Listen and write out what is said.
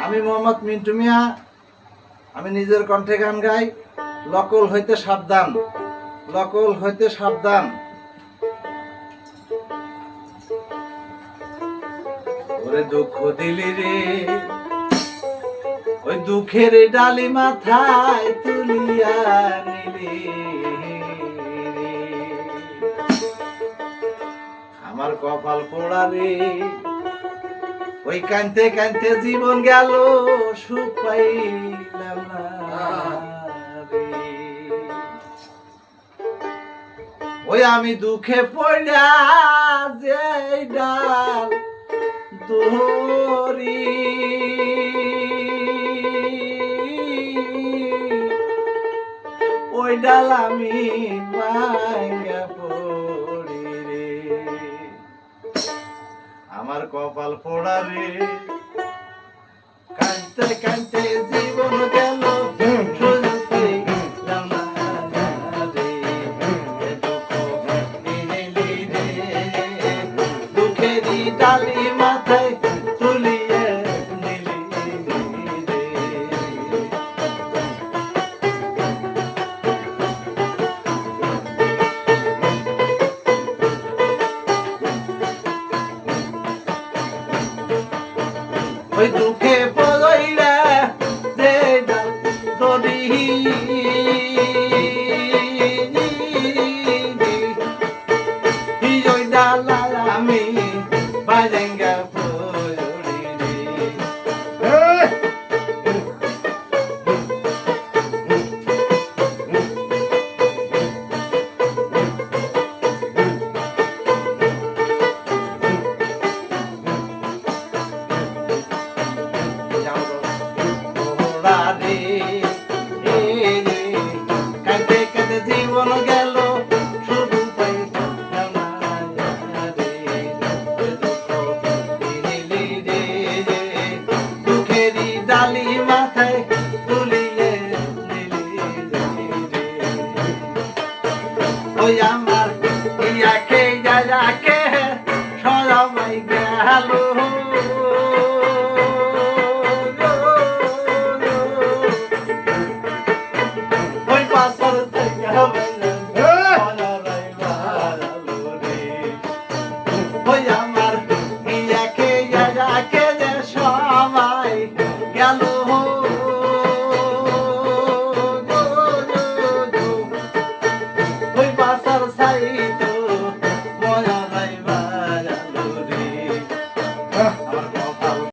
আমি মোহাম্মদ মিন্টু মিয়া, আমি নিজের কণ্ঠে গান গাই। নকল হইতে সাবধান, নকল হইতে সাবধান। ওরে দুঃখ দিলি রে, ওই দুঃখের ডালি মাথায় তুলিয়া নিলি রে। আমার কপাল পোড়া রে, ওই কানতে কানতে জীবন গেল, সুখ পাইলাম না রে। ওই আমি দুঃখে পড়া যে ডাল ধরি, ওই ডাল আমি ভাঙ্গা পড়ি রে। আমার কপাল পোড়া রে, কাঁদতে কাঁদতে জীবন গেল, সুখ পাইলাম না রে। দুঃখ নিলি রে, দুঃখেরই ডালি মাথায় তুলিয়ে নিলি রে। ওই দুঃখ